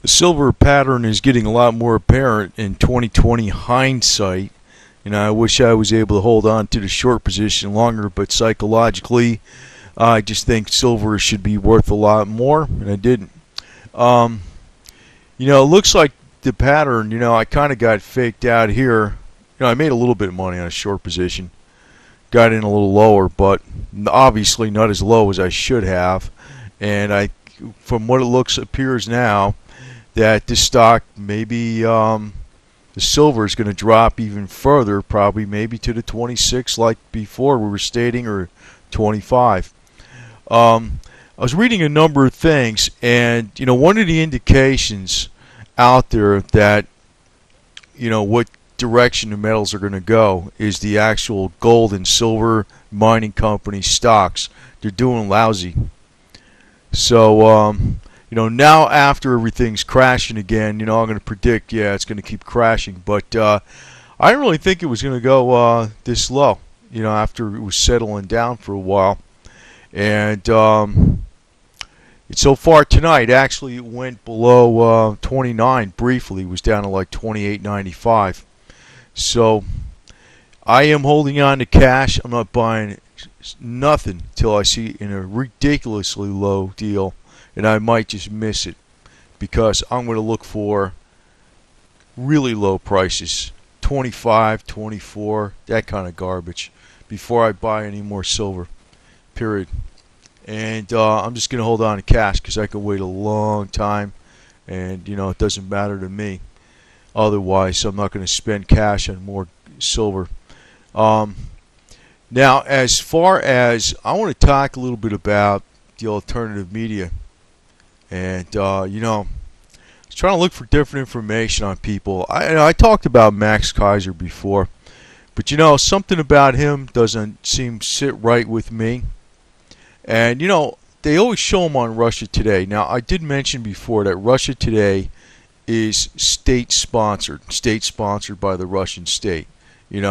The silver pattern is getting a lot more apparent in 2020 hindsight. I wish I was able to hold on to the short position longer, but psychologically, I just think silver should be worth a lot more, and I didn't. Um, it looks like the pattern, I kind of got faked out here. I made a little bit of money on a short position. Got in a little lower, but obviously not as low as I should have. And from what it appears now, that this stock maybe the silver is going to drop even further, probably maybe to the 26 like before we were stating, or 25. I was reading a number of things, and one of the indications out there that what direction the metals are going to go is the actual gold and silver mining company stocks. They're doing lousy. So now after everything's crashing again, I'm going to predict, yeah, it's going to keep crashing. But I didn't really think it was going to go this low, after it was settling down for a while. And so far tonight, actually, it went below 29 briefly. It was down to like 28.95. So I am holding on to cash. I'm not buying nothing till I see in a ridiculously low deal, and I might just miss it because I'm going to look for really low prices, 25, 24, that kind of garbage, before I buy any more silver, period. And I'm just going to hold on to cash because I can wait a long time, and it doesn't matter to me otherwise. So I'm not going to spend cash on more silver. Now, as far as I want to talk a little bit about the alternative media, and I was trying to look for different information on people. I talked about Max Kaiser before, but something about him doesn't seem sit right with me. And they always show him on Russia Today. Now, I did mention before that Russia Today is state-sponsored by the Russian state. In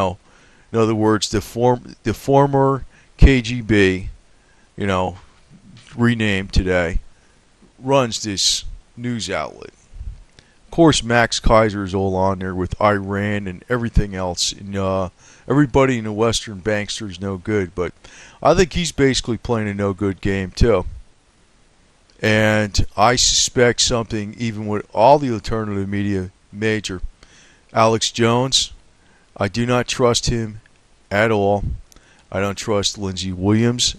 other words, the former KGB, renamed today, runs this news outlet. Of course, Max Kaiser is all on there with Iran and everything else. And everybody in the Western bankster is no good, but I think he's basically playing a no-good game too. And I suspect something even with all the alternative media major. Alex Jones, I do not trust him at all. I don't trust Lindsey Williams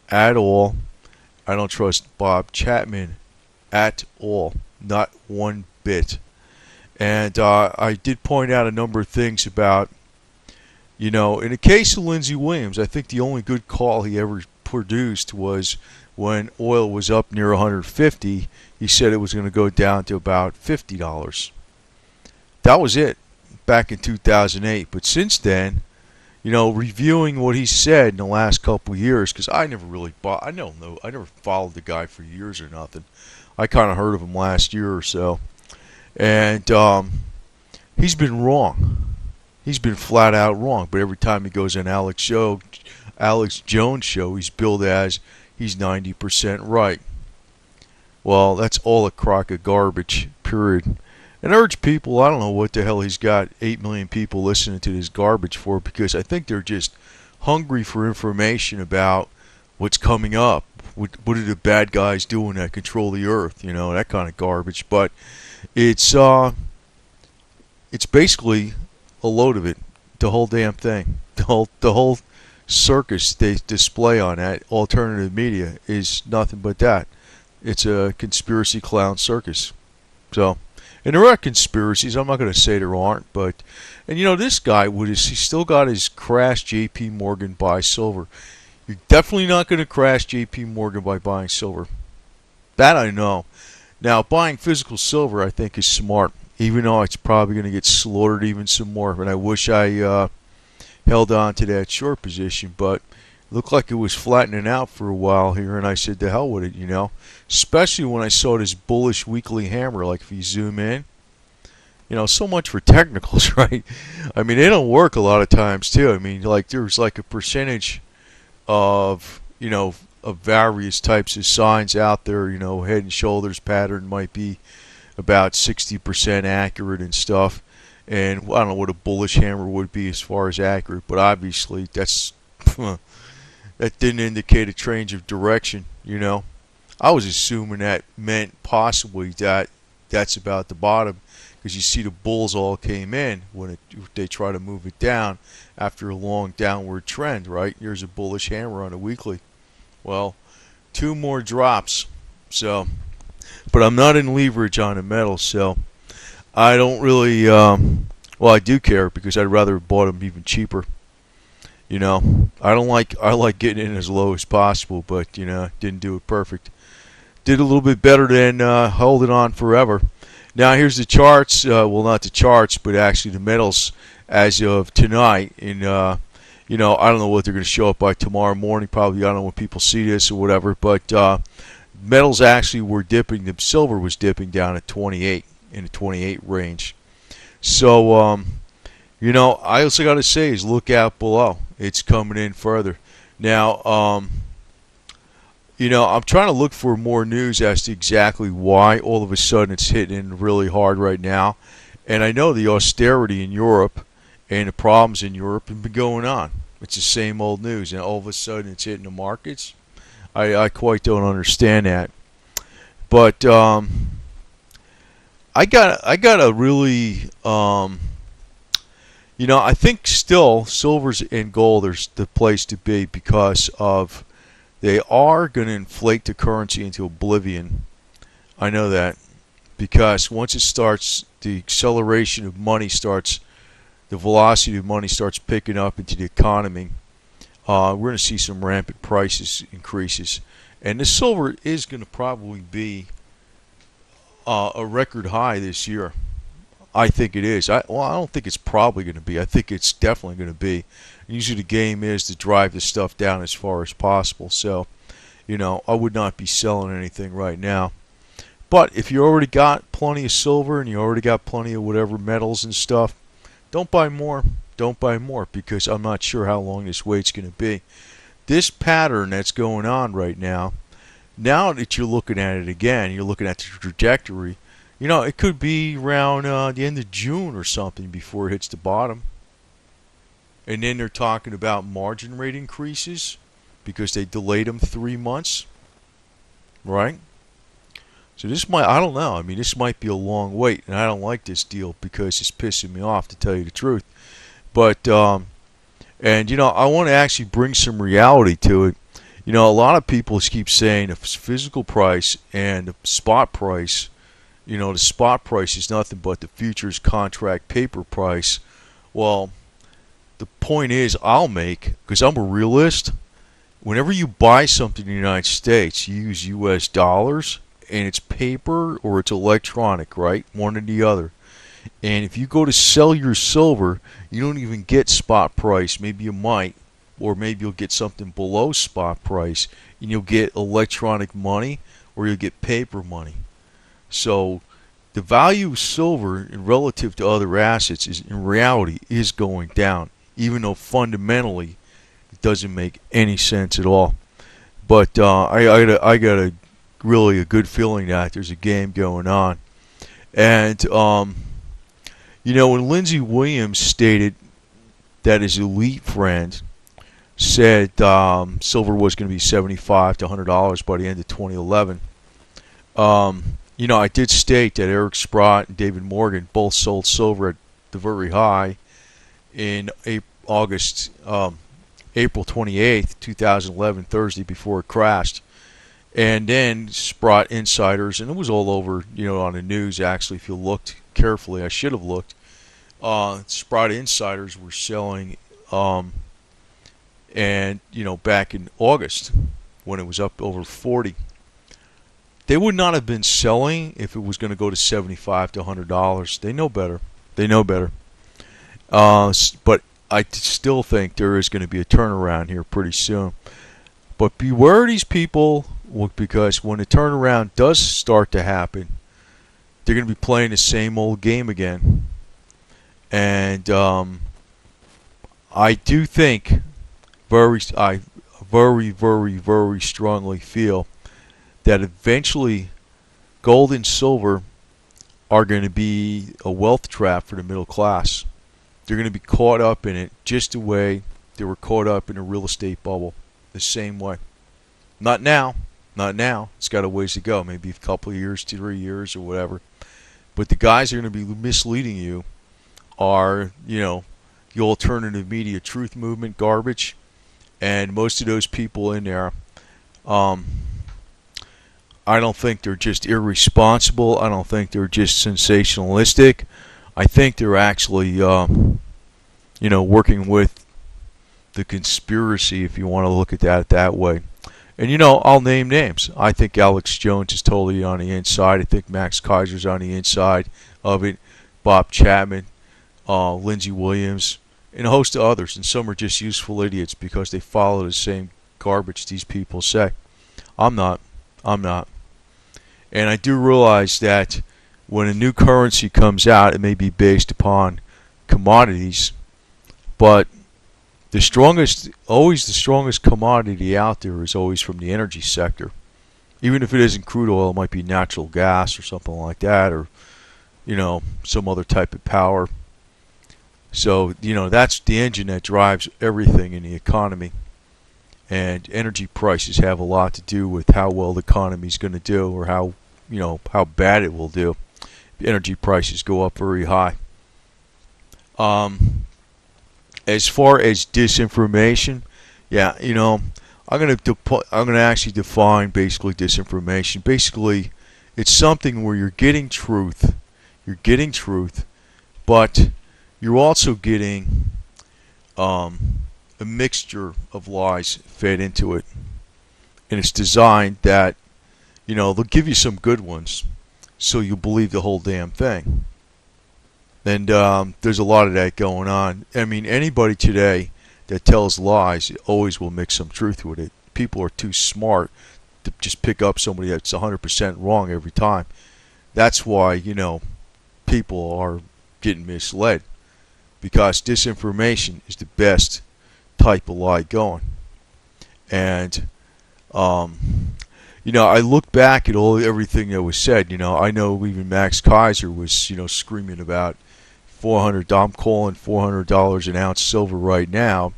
at all. I don't trust Bob Chapman at all. Not one bit. And I did point out a number of things about, in the case of Lindsey Williams, I think the only good call he ever produced was when oil was up near 150. He said it was going to go down to about $50. That was it back in 2008. But since then, reviewing what he said in the last couple of years, because I never really bought, I never followed the guy for years or nothing. I kind of heard of him last year or so. And he's been wrong. He's been flat out wrong. But every time he goes on Alex Jones show, he's billed as he's 90% right. Well, that's all a crock of garbage, period. And I urge people, I don't know what the hell he's got 8 million people listening to this garbage for, because I think they're just hungry for information about what's coming up. What are the bad guys doing that control the earth? That kind of garbage. But it's basically a load of it. The whole damn thing. The whole circus they display on that alternative media is nothing but that. It's a conspiracy clown circus. So, and there are conspiracies. I'm not going to say there aren't, but, and this guy he's still got his crash J.P. Morgan buy silver. You're definitely not going to crash J.P. Morgan by buying silver. That I know. Now, buying physical silver, I think, is smart, even though it's probably going to get slaughtered even some more. And I wish I held on to that short position, but it looked like it was flattening out for a while here, and I said, to hell with it, Especially when I saw this bullish weekly hammer, like if you zoom in. So much for technicals, right? I mean, they don't work a lot of times, too. I mean, like, there's like a percentage of, of various types of signs out there. Head and shoulders pattern might be about 60% accurate and stuff. And I don't know what a bullish hammer would be as far as accurate, but obviously that's that didn't indicate a change of direction. I was assuming that meant possibly that that's about the bottom, because you see the bulls all came in when they try to move it down after a long downward trend, right? Here's a bullish hammer on a weekly. Well, two more drops. So, but I'm not in leverage on the metal, so I don't really. Well, I do care because I'd rather have bought them even cheaper. I don't like. I like getting in as low as possible, but didn't do it perfect. Did a little bit better than holding on forever. Now here's the charts. Well, not the charts, but actually the metals as of tonight. And I don't know what they're going to show up by tomorrow morning. Probably I don't know when people see this or whatever. But metals actually were dipping. The silver was dipping down at 28 in the 28 range. So I also got to say is look out below. It's coming in further. Now I'm trying to look for more news as to exactly why all of a sudden it's hitting really hard right now. And I know the austerity in Europe and the problems in Europe have been going on. It's the same old news, and all of a sudden it's hitting the markets. I quite don't understand that. But I got a really I think still silvers and gold are the place to be because of they are going to inflate the currency into oblivion. I know that because once it starts, the acceleration of money starts, the velocity of money starts picking up into the economy. We're going to see some rampant prices increases, and the silver is going to probably be a record high this year. I think it is. I don't think it's probably going to be. I think it's definitely going to be. Usually the game is to drive the stuff down as far as possible. So, I would not be selling anything right now. But if you already got plenty of silver and you already got plenty of whatever metals and stuff, don't buy more. Don't buy more because I'm not sure how long this wait's going to be. This pattern that's going on right now that you're looking at it again, you're looking at the trajectory, it could be around the end of June or something before it hits the bottom. And then they're talking about margin rate increases because they delayed them 3 months, right? So this might, I don't know. I mean, this might be a long wait, and I don't like this deal because it's pissing me off, to tell you the truth. But, I want to actually bring some reality to it. A lot of people keep saying the physical price and the spot price, the spot price is nothing but the futures contract paper price. Well, the point is I'll make, because I'm a realist, whenever you buy something in the United States, you use U.S. dollars, and it's paper or it's electronic, right? One or the other. And if you go to sell your silver, you don't even get spot price. Maybe you might, or maybe you'll get something below spot price, and you'll get electronic money, or you'll get paper money. So the value of silver relative to other assets is, in reality, is going down, even though fundamentally it doesn't make any sense at all. But I got a really a good feeling that there's a game going on. And when Lindsey Williams stated that his elite friend said silver was going to be $75 to $100 by the end of 2011. I did state that Eric Sprott and David Morgan both sold silver at the very high in April 28th, 2011, Thursday before it crashed. And then Sprott insiders, and it was all over, on the news actually, if you looked carefully. I should have looked. Sprott insiders were selling, back in August when it was up over 40. They would not have been selling if it was going to go to $75 to $100. They know better. They know better. But I still think there is going to be a turnaround here pretty soon. But beware of these people, because when the turnaround does start to happen, they're going to be playing the same old game again. And I do think I very, very, very strongly feel that eventually gold and silver are going to be a wealth trap for the middle class. They're going to be caught up in it just the way they were caught up in a real estate bubble, the same way. Not now, not now. It's got a ways to go, maybe a couple of years, 3 years, or whatever. But the guys that are going to be misleading you are, the alternative media truth movement garbage, and most of those people in there, I don't think they're just irresponsible. I don't think they're just sensationalistic. I think they're actually, working with the conspiracy, if you want to look at that way. And, I'll name names. I think Alex Jones is totally on the inside. I think Max Kaiser's on the inside of it. Bob Chapman, Lindsey Williams, and a host of others. And some are just useful idiots because they follow the same garbage these people say. I'm not. And I do realize that when a new currency comes out, it may be based upon commodities, but always the strongest commodity out there is always from the energy sector. Even if it isn't crude oil, it might be natural gas or something like that, or some other type of power. So that's the engine that drives everything in the economy. And energy prices have a lot to do with how well the economy is going to do, or how bad it will do. Energy prices go up very high. As far as disinformation, yeah, I'm gonna actually define basically disinformation. Basically, it's something where you're getting truth, but you're also getting a mixture of lies fed into it, and it's designed that they'll give you some good ones, so you'll believe the whole damn thing. And there's a lot of that going on. I mean, anybody today that tells lies always will mix some truth with it. People are too smart to just pick up somebody that's 100% wrong every time. That's why, people are getting misled, because disinformation is the best type of lie going. And I look back at everything that was said. I know even Max Kaiser was screaming about I'm calling $400 an ounce silver right now,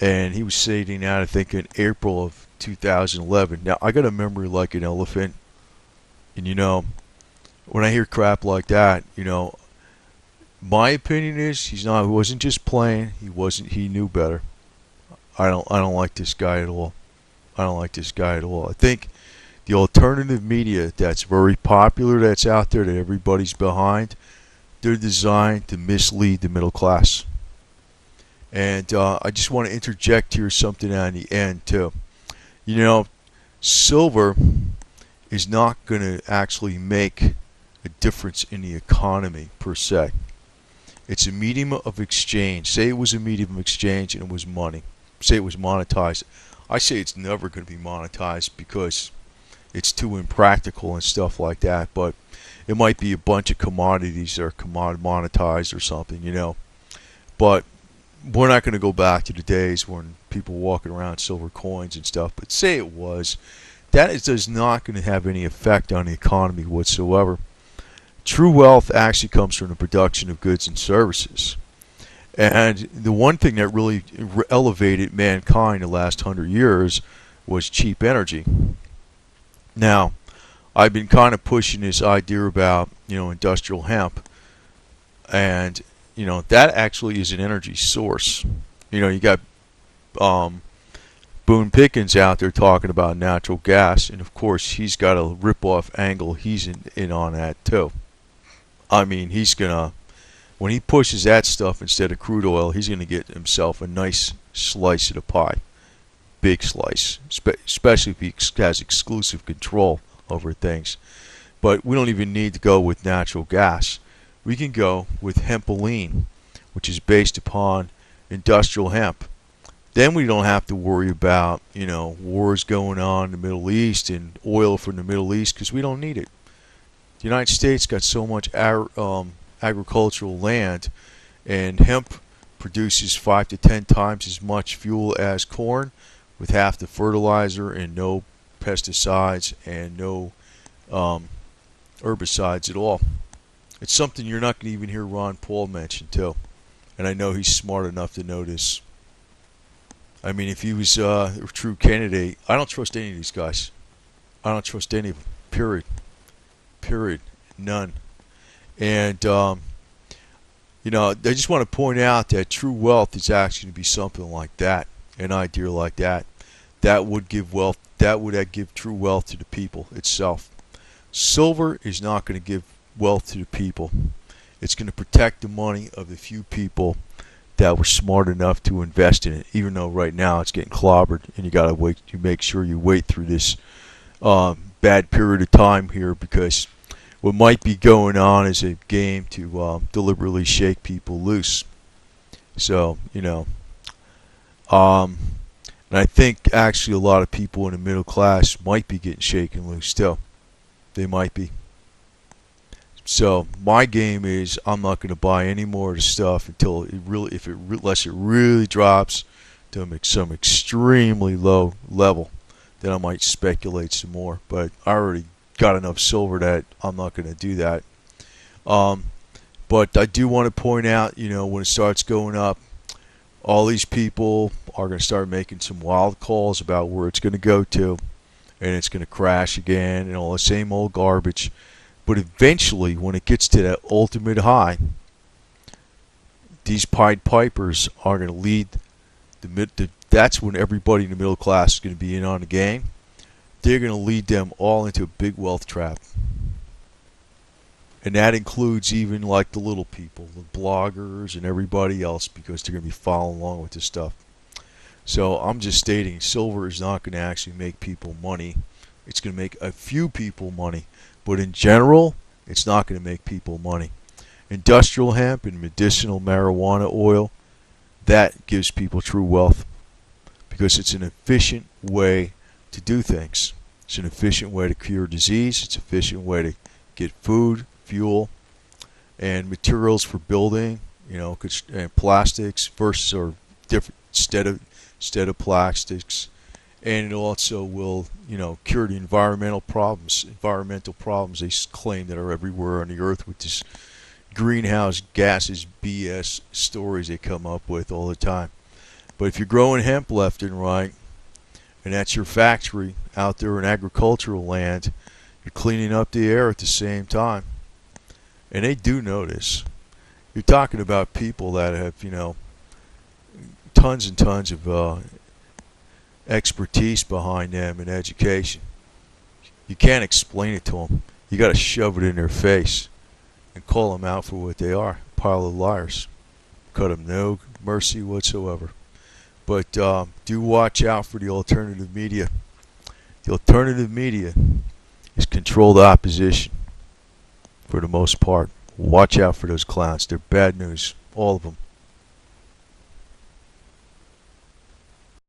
and he was saying that I think in April of 2011. Now I got a memory like an elephant, and when I hear crap like that, my opinion is he wasn't just playing. He knew better. I don't like this guy at all. I think the alternative media that's very popular, that's out there, that everybody's behind, they're designed to mislead the middle class. And I just want to interject here something on the end too. Silver is not going to actually make a difference in the economy per se. It's a medium of exchange. Say it was a medium of exchange and it was money. Say it was monetized. I say it's never going to be monetized because it's too impractical and stuff like that. But it might be a bunch of commodities that are monetized or something, But we're not going to go back to the days when people were walking around silver coins and stuff. But say it was, that is not going to have any effect on the economy whatsoever. True wealth actually comes from the production of goods and services. And the one thing that really elevated mankind the last 100 years was cheap energy. Now, I've been kind of pushing this idea about, industrial hemp. And, that actually is an energy source. You got Boone Pickens out there talking about natural gas. And, of course, he's got a rip-off angle. He's in on that, too. I mean, when he pushes that stuff instead of crude oil, he's going to get himself a nice slice of the pie. Big slice. Especially if he has exclusive control over things. But we don't even need to go with natural gas. We can go with hempoline, which is based upon industrial hemp. Then we don't have to worry about, wars going on in the Middle East and oil from the Middle East, because we don't need it. The United States got so much agricultural land, and hemp produces 5 to 10 times as much fuel as corn, with half the fertilizer and no pesticides and no herbicides at all. It's something you're not going to even hear Ron Paul mention too, and I know he's smart enough to know this. I mean, if he was a true candidate, I don't trust any of these guys. I don't trust any of them. Period. Period. None. And I just want to point out that true wealth is actually going to be something like that, an idea like that. That would give wealth. That would give true wealth to the people itself. Silver is not going to give wealth to the people. It's going to protect the money of the few people that were smart enough to invest in it. Even though right now it's getting clobbered, and you got to wait. You make sure you wait through this bad period of time here, because what might be going on is a game to deliberately shake people loose. So and I think actually a lot of people in the middle class might be getting shaken loose still. They might be. So my game is I'm not going to buy any more of the stuff until unless it really drops to some extremely low level. Then I might speculate some more. But I already got enough silver that I'm not going to do that. But I do want to point out, when it starts going up, all these people are going to start making some wild calls about where it's going to go to, and it's going to crash again, and all the same old garbage. But eventually, when it gets to that ultimate high, these Pied Pipers are going to lead that's when everybody in the middle class is going to be in on the game. They're going to lead them all into a big wealth trap. And that includes even like the little people, the bloggers and everybody else, because they're going to be following along with this stuff. So I'm just stating silver is not going to actually make people money. It's going to make a few people money. But in general, it's not going to make people money. Industrial hemp and medicinal marijuana oil, that gives people true wealth, because it's an efficient way to do things. It's an efficient way to cure disease. It's an efficient way to get food, fuel, and materials for building, and plastics versus or different instead of plastics. And it also will, cure the environmental problems they claim that are everywhere on the earth with this greenhouse gases BS stories they come up with all the time. But if you're growing hemp left and right, and that's your factory out there in agricultural land, you're cleaning up the air at the same time. And they do notice. You're talking about people that have, tons and tons of expertise behind them in education. You can't explain it to them. You got to shove it in their face and call them out for what they are, a pile of liars. Cut them no mercy whatsoever. But do watch out for the alternative media. The alternative media is controlled opposition for the most part. Watch out for those clowns. They're bad news, all of them.